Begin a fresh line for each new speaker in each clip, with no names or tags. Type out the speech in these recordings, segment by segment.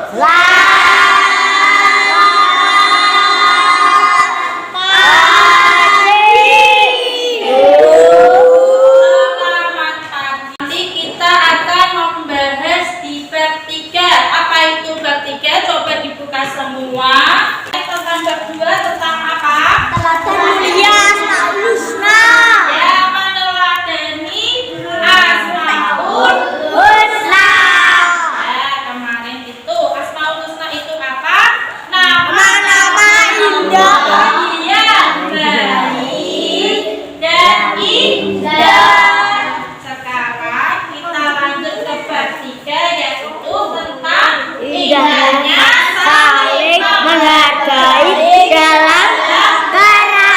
Nanti kita akan membahas di bab 3. Apa itu bab 3? Coba dibuka semua. Tentang bab 2 tentang apa?
Mulia Husna.
Ya, meneladani Asmaul
Husna.
Ya, kemarin itu Asmaul Husna itu apa?
Nama-nama indah.
Iya, baik dan indah. Sekarang kita lanjut ke bab 3, yaitu tentang indahnya saling
menghargai dalam keragaman.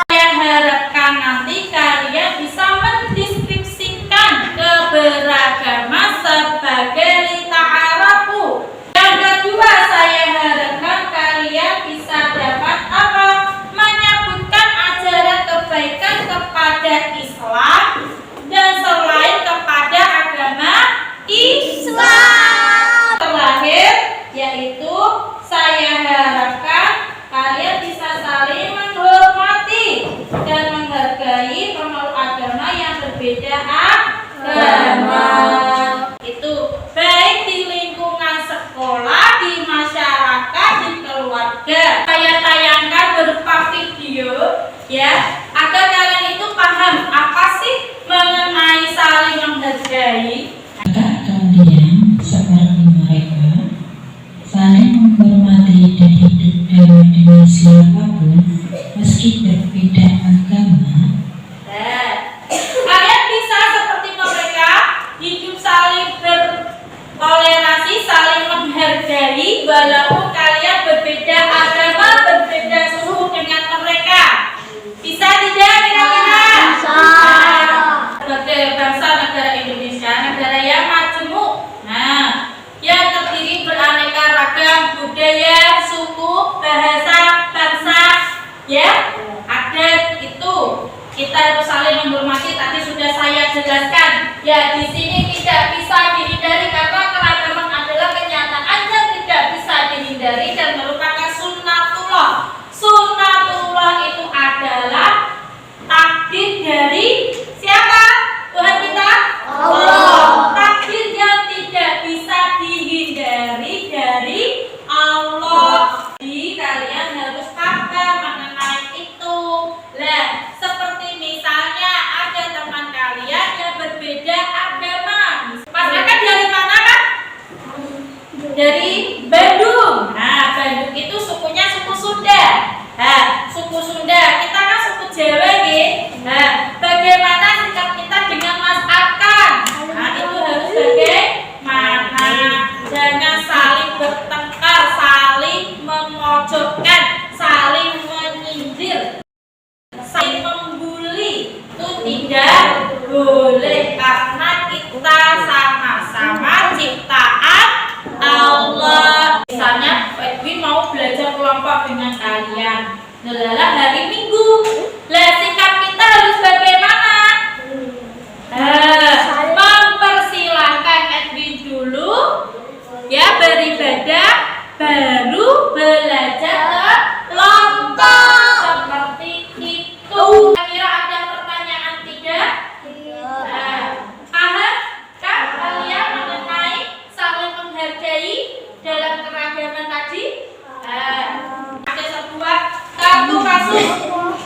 Saya harapkan nanti kalian bisa mendeskripsikan keberagaman sebagai lita'arafu. Yang kedua, saya harapkan kalian bisa dapat apa? Menyebutkan ajaran kebaikan kepada Islam dan selain kepada agama Islam. Terakhir, yaitu saya harapkan kalian bisa saling menghormati dan menghargai pemeluk agama yang berbeda agama. Itu baik di lingkungan sekolah, di masyarakat, di keluarga. Saya tayangkan berupa video ya, agar kalian itu paham apa sih mengenai saling menghargai.
Kalian seperti mereka saling menghormati dan hidup dalam dengan siapapun meski berbeda agama.
Kalian bisa seperti mereka hidup saling bertoleransi, saling menghargai walaupun kalian berbeda agama, berbeda suku dengan mereka. Bisa tidak kira-kira?
Bisa.
Sebagai bangsa negara Indonesia, negara yang majemuk, yang terdiri beraneka ragam budaya, suku, bahasa, bangsa, ya, adat itu kita harus saling menghormati. Tadi sudah saya jelaskan. Ya, di sini tidak bisa dihindari karena keragaman adalah kenyataan yang tidak bisa dihindari dan merupakan sunnatullah. Sunnatullah itu adalah takdir dari siapa? Tuhan kita? Allah. Takdir yang tidak bisa dihindari dari Allah. Jadi kalian harus paham mengenai itu. Lah, seperti misalnya ada teman kalian yang berbeda agama. Mas Eka dari mana kan? Dari Bandung. Nah, Bandung itu sukunya suku Sunda. Suku Sunda. Kita kan suku Jawa nggih. Bagaimana sikap kita dengan Mas Akan? Itu harus bagaimana? Jangan saling bertengkar, saling memojokkan, saling menyindir, saling membuli. Itu tidak boleh karena kita sama-sama ciptaan Allah. Misalnya Edwin mau belajar kelompok dengan kalian. Lala hari Minggu. Lah sikap kita harus bagaimana? Mempersilahkan Edwin dulu ya beribadah, baru belajar kelompok. Seperti itu. Kira ada pertanyaan tidak? Paham kan kalian mengenai saling menghargai dalam keragaman tadi? Ada sebuah kartu kasus.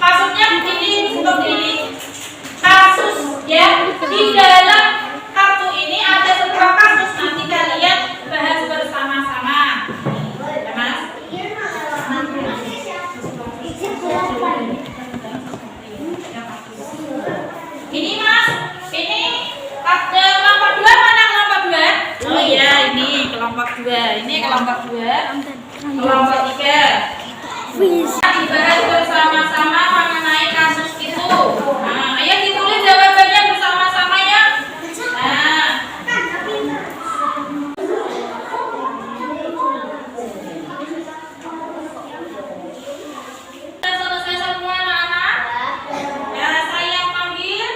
Kasusnya begini, seperti ini. Kasus ya, di dalam kartu ini ada sebuah kasus. Nanti kalian bahas bersama-sama. Ya, Mas? Ini Mas, ini ada kelompok 2, mana kelompok 2? Oh iya, ini kelompok 2. Ini kelompok 2. Kelompok 3. Bisa dibahas bersama-sama mengenai kasus itu. Ayo ditulis jawabannya bersama-sama ya. Sudah selesai semua anak-anak? Ya, saya panggil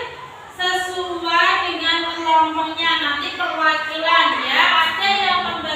sesuai dengan kelompoknya nanti perwakilan ya. Ada yang membaca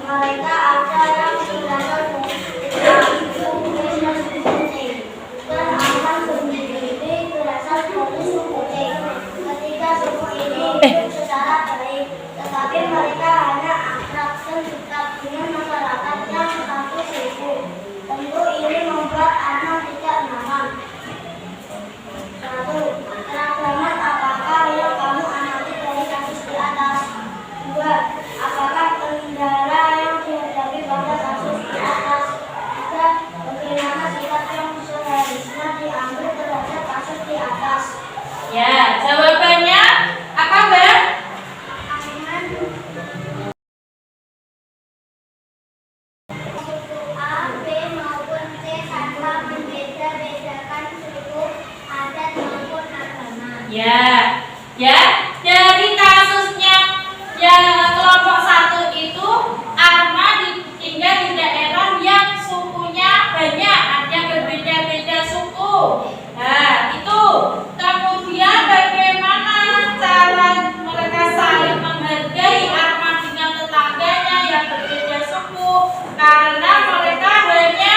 Mereka ada yang belajar dan akan sendiri berasal dari suku C. Ketiga suku ini hidup secara baik, tetapi mereka hanya akrab dan dekat dengan masyarakat yang satu suku. Tentu ini membuat Arman tidak nyaman. 1. Keragaman apakah yang kamu amati dari kasus di atas? 2. Apakah kendala yang dihadapi pada kasus di atas? 3. Bagaimana sikap yang seharusnya diambil terhadap kasus di atas?
Ya, jawabannya apa, Mbak?
Suku A, B maupun C tanpa membeda-bedakan suku, adat maupun agama.
Ya, dari kasusnya yang kelompok 1 itu Arma tinggal di daerah yang sukunya banyak, ada berbeda-beda suku. Nah, itu. Kemudian bagaimana cara mereka saling menghargai Arma dengan tetangganya yang berbeda suku? Karena mereka hanya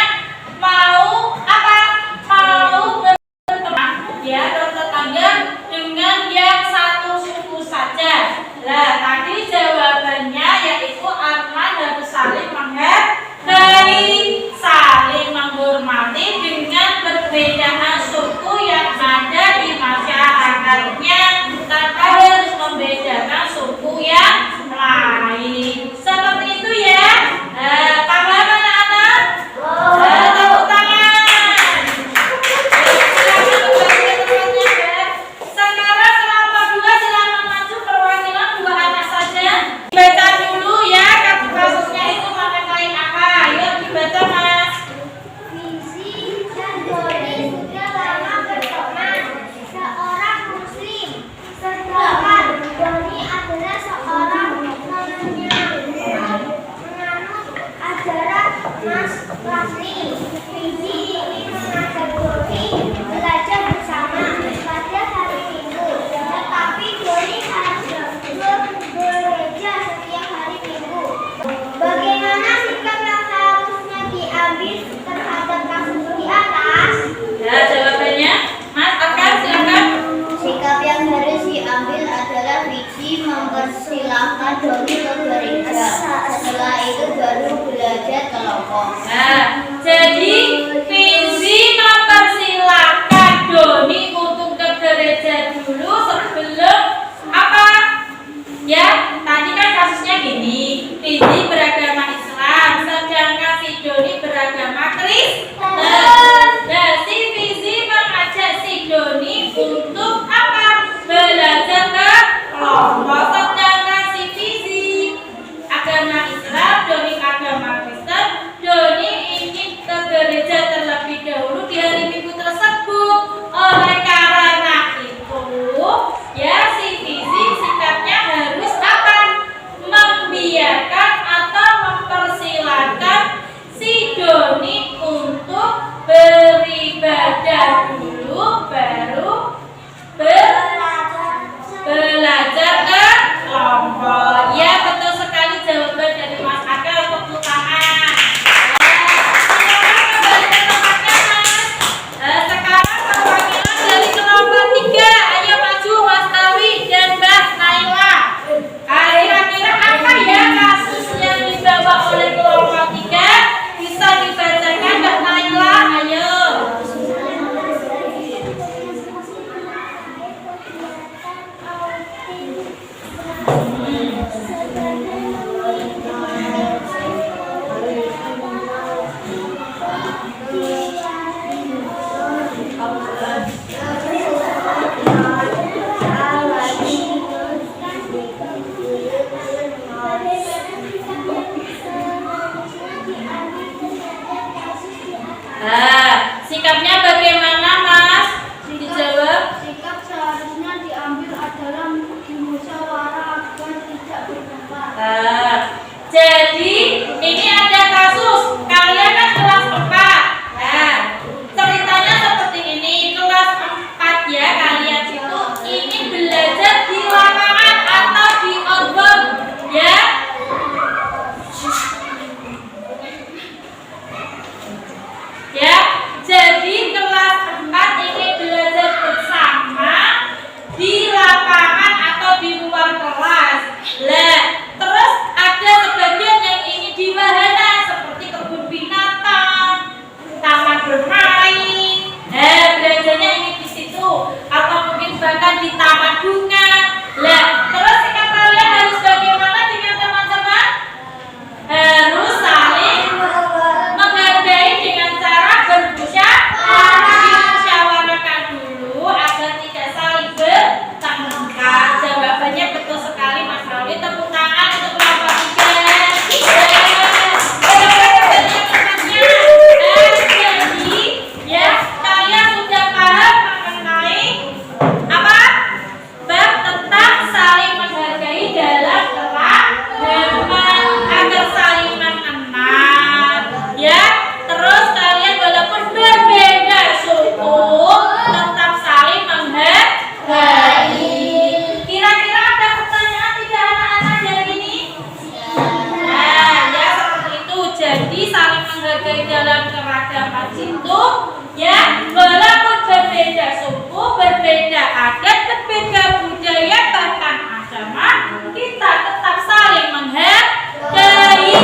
mau apa? Mau berteman ya, bertetangga dengan yang satu suku saja. Nah, tadi jawabannya yaitu Arman harus saling menghargai, saling menghormati dengan perbedaan suku yang ada di masyarakatnya tanpa harus membedakan suku yang lain. Seperti itu ya. Paham anak-anak? Tepuk tangan. Sekarang kelompok 2 silakan maju, perwakilan 2 anak saja. Baca dulu ya, kasusnya itu mengenai apa. Ayo dibaca, Mas.
Visi dan Doni sudah lama berteman, seorang muslim. Sedangkan Doni adalah seorang menganut ajaran Mas Basri. Visi ini mengajak Doni belajar bersama pada hari Minggu, tetapi Doni harus bekerja setiap hari Minggu. Bagaimana sikap yang seharusnya diambil terhadap kasus di atas?
Ya, jawabannya Mas Akan silakan.
Sikap yang harus diambil adalah Visi mempersilahkan Doni ke gereja. Setelah itu baru belajar kelompok.
Nah, jadi Fizi mempersilahkan Doni untuk ke gereja dulu sebelum apa? Ya, tadi kan kasusnya gini. Fizi beragama Islam, sedangkan si Doni beragama Kristen. Nah, si Fizi mengajak si Doni untuk apa? Belajar ke kelompok. Sedangkan si Fizi agama Islam, Doni agama Kristen. Doni ingin ke gereja terlebih dahulu di hari Minggu tersebut. Oleh karena itu, ya si Fizi sikapnya harus apa? Membiarkan atau mempersilahkan si Doni untuk beribadah dulu, baru belajar ke kelompok. Ya, betul sekali jawaban dari Mas Akal. Tepuk tangan. Silakan kembali ke tempatnya, Mas. Sekarang perwakilan dari kelompok 3. Ayo maju, Mas Tawi dan Mbak Naila. Kira-kira apa ya kasus yang dibawa oleh kelompok 3? Bisa dibacakan, Mbak Naila. Ayo. Nah, sikapnya bagaimana, Mas? Dijawab.
Sikap seharusnya diambil adalah musyawarah agar tidak berdebat.
Jadi ini ada kasus. Kalian kan kelas 4. Nah, ceritanya seperti ini. Kelas 4 ya, kalian itu ingin belajar di lapangan atau di outbound ya. dalam keragaman itu, ya, walaupun berbeda suku, berbeda adat, berbeda budaya, bahkan agama, kita tetap saling menghargai,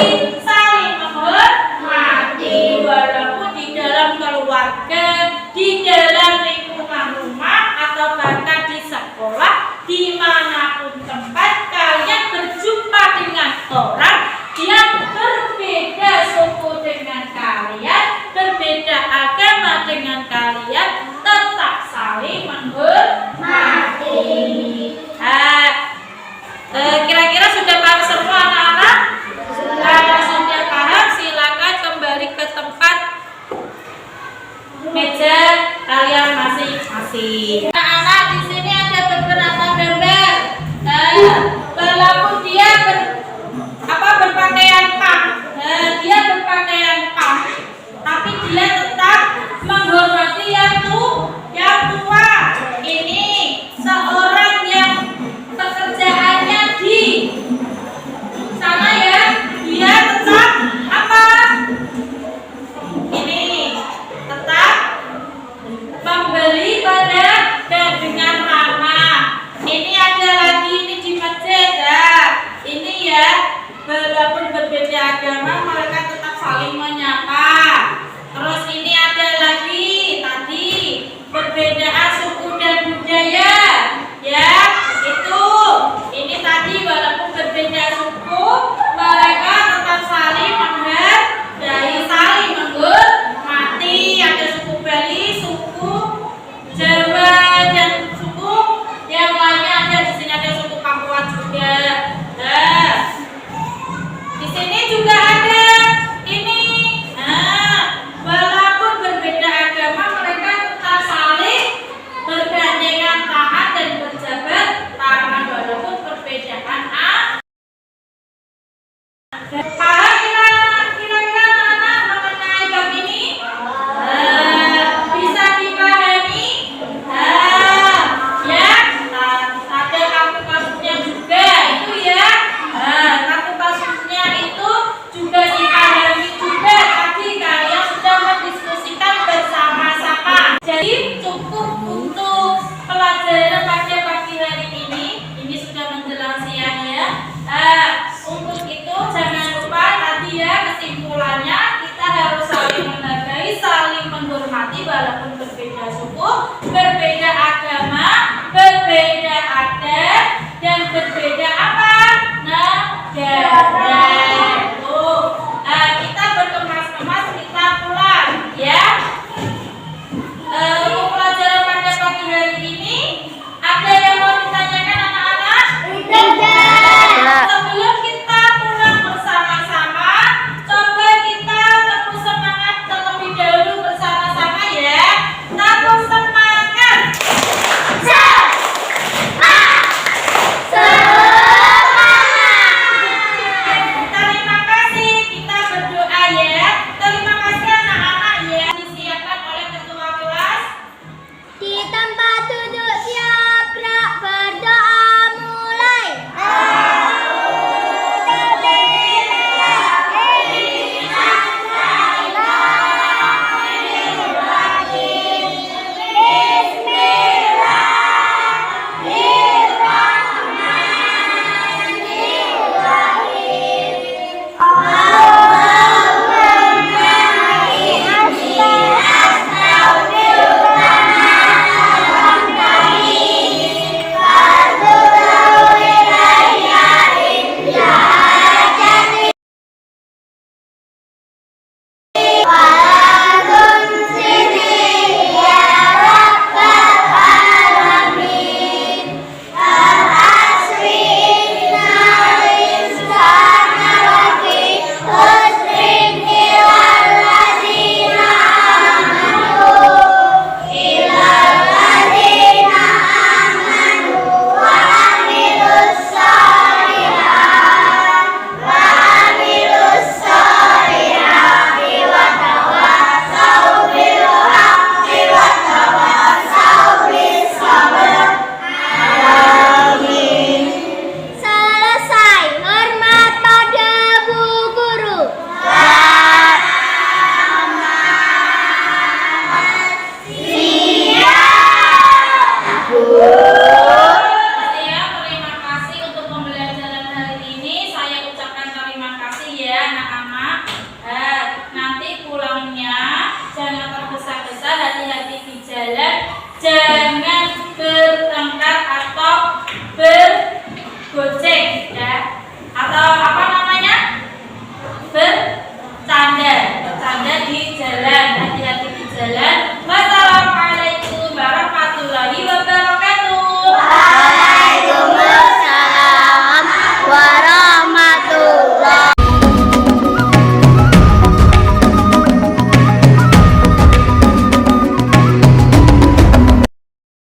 saling menghormati, walaupun di dalam keluarga, di dalam lingkungan rumah, atau bahkan di sekolah, dimanapun tempat kalian berjumpa dengan orang yang berbeda suku dengan kalian, berbeda agama dengan kalian, tetap saling menghormati. Kira-kira sudah paham semua anak-anak? Kalau sudah paham, silakan kembali ke tempat meja kalian masing-masing. Anak-anak, di sini ada beberapa gambar. Walaupun dia berpakaian punk, dia berpakaian punk, tapi dia tetap menghormati yang tua. Ini seorang yang pekerjaannya di sana, ya, dia tetap apa? Ini tetap membeli pada dan dengan ramah. Ini ada lagi, ini di masjid, ya. Ini, ya, walaupun berbeda agama, mereka tetap saling menyapa. Terus ini ada lagi, tadi perbedaan suku dan budaya, ya, itu. Ini tadi walaupun berbeda suku